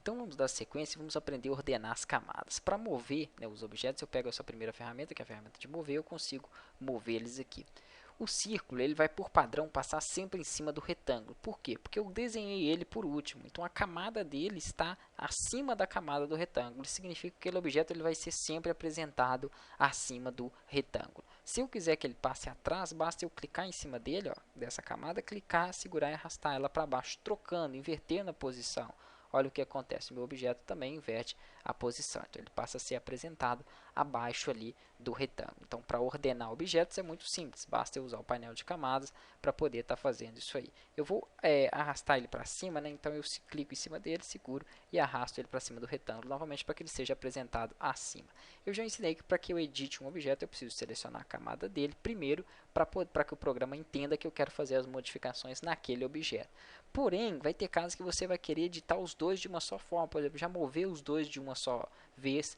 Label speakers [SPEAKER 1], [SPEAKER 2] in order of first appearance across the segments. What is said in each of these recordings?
[SPEAKER 1] Então vamos dar sequência e vamos aprender a ordenar as camadas. Para mover, né, os objetos, eu pego essa primeira ferramenta, que é a ferramenta de mover, eu consigo mover eles aqui. O círculo ele vai, por padrão, passar sempre em cima do retângulo. Por quê? Porque eu desenhei ele por último. Então, a camada dele está acima da camada do retângulo. Isso significa que aquele objeto ele vai ser sempre apresentado acima do retângulo. Se eu quiser que ele passe atrás, basta eu clicar em cima dele, ó, dessa camada, clicar, segurar e arrastar ela para baixo, trocando, invertendo a posição. Olha o que acontece, o meu objeto também inverte a posição, então ele passa a ser apresentado abaixo ali do retângulo. Então, para ordenar objetos é muito simples, basta eu usar o painel de camadas para poder estar fazendo isso aí. Eu vou arrastar ele para cima, né? Então eu clico em cima dele, seguro e arrasto ele para cima do retângulo novamente para que ele seja apresentado acima. Eu já ensinei que para que eu edite um objeto eu preciso selecionar a camada dele primeiro para que o programa entenda que eu quero fazer as modificações naquele objeto. Porém, vai ter casos que você vai querer editar os dois de uma só forma, por exemplo, já mover os dois de uma só vez,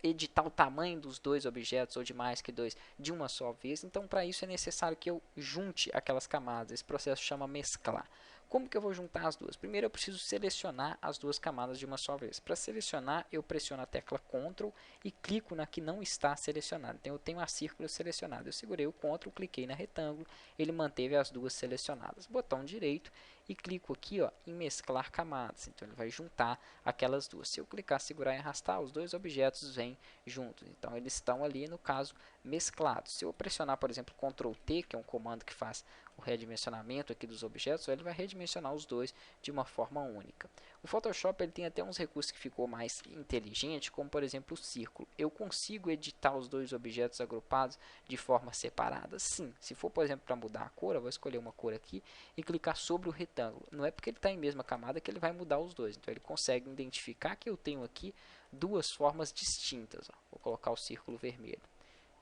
[SPEAKER 1] editar o tamanho dos dois objetos ou de mais que dois de uma só vez. Então, para isso é necessário que eu junte aquelas camadas. Esse processo chama mesclar. Como que eu vou juntar as duas? Primeiro eu preciso selecionar as duas camadas de uma só vez. Para selecionar, eu pressiono a tecla Ctrl e clico na que não está selecionada. Então eu tenho a círculo selecionado. Eu segurei o Ctrl, cliquei na retângulo, ele manteve as duas selecionadas. Botão direito e clico aqui, ó, em mesclar camadas. Então ele vai juntar aquelas duas. Se eu clicar, segurar e arrastar, os dois objetos vêm juntos. Então eles estão ali, no caso, mesclados. Se eu pressionar, por exemplo, Ctrl T, que é um comando que faz o redimensionamento aqui dos objetos, ele vai redimensionar os dois de uma forma única. O Photoshop ele tem até uns recursos que ficou mais inteligente, como por exemplo o círculo. Eu consigo editar os dois objetos agrupados de forma separada? Sim. Se for, por exemplo, para mudar a cor, eu vou escolher uma cor aqui e clicar sobre o retângulo. Não é porque ele está em mesma camada que ele vai mudar os dois. Então ele consegue identificar que eu tenho aqui duas formas distintas. Ó. Vou colocar o círculo vermelho.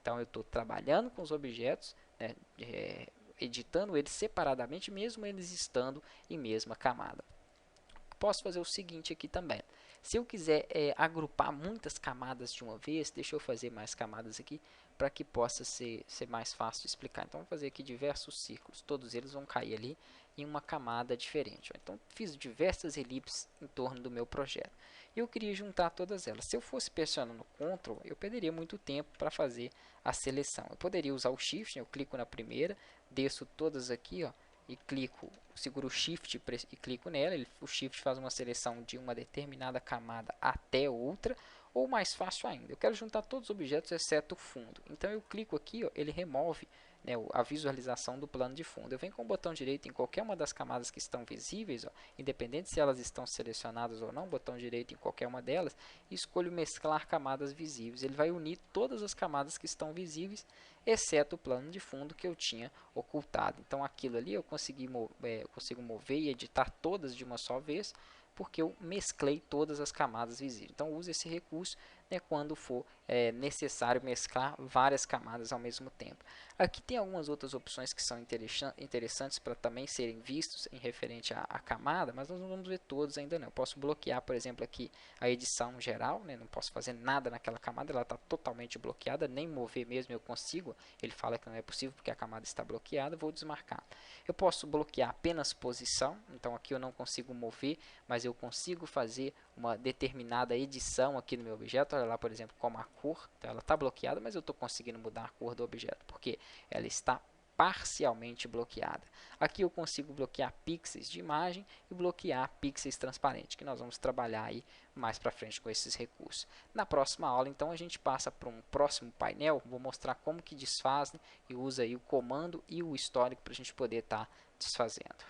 [SPEAKER 1] Então eu estou trabalhando com os objetos, né, editando eles separadamente, mesmo eles estando em mesma camada. Posso fazer o seguinte aqui também. Se eu quiser agrupar muitas camadas de uma vez, deixa eu fazer mais camadas aqui para que possa ser mais fácil de explicar. Então, vou fazer aqui diversos círculos. Todos eles vão cair ali em uma camada diferente. Então, fiz diversas elipses em torno do meu projeto. E eu queria juntar todas elas. Se eu fosse pressionando Ctrl, eu perderia muito tempo para fazer a seleção. Eu poderia usar o Shift, eu clico na primeira, desço todas aqui, ó, e clico, seguro o Shift e clico nela. O Shift faz uma seleção de uma determinada camada até outra, ou mais fácil ainda, eu quero juntar todos os objetos exceto o fundo. Então eu clico aqui, ó, ele remove, né, a visualização do plano de fundo. Eu venho com o botão direito em qualquer uma das camadas que estão visíveis, ó, independente se elas estão selecionadas ou não, botão direito em qualquer uma delas, e escolho mesclar camadas visíveis. Ele vai unir todas as camadas que estão visíveis, exceto o plano de fundo que eu tinha ocultado. Então aquilo ali eu consigo mover e editar todas de uma só vez, porque eu mesclei todas as camadas visíveis. Então use esse recurso, né, quando for necessário mesclar várias camadas ao mesmo tempo. Aqui tem algumas outras opções que são interessantes para também serem vistos em referente à camada, mas nós não vamos ver todos ainda não. Eu posso bloquear, por exemplo, aqui a edição geral, né, não posso fazer nada naquela camada, ela está totalmente bloqueada, nem mover mesmo eu consigo. Ele fala que não é possível porque a camada está bloqueada, vou desmarcar. Eu posso bloquear apenas posição, então aqui eu não consigo mover, mas eu consigo fazer uma determinada edição aqui no meu objeto. Olha lá, por exemplo, como a cor, então ela está bloqueada, mas eu estou conseguindo mudar a cor do objeto, porque ela está parcialmente bloqueada. Aqui eu consigo bloquear pixels de imagem e bloquear pixels transparentes, que nós vamos trabalhar aí mais para frente com esses recursos. Na próxima aula, então, a gente passa para um próximo painel, vou mostrar como que desfaz, né, e usa aí o comando e o histórico para a gente poder estar desfazendo.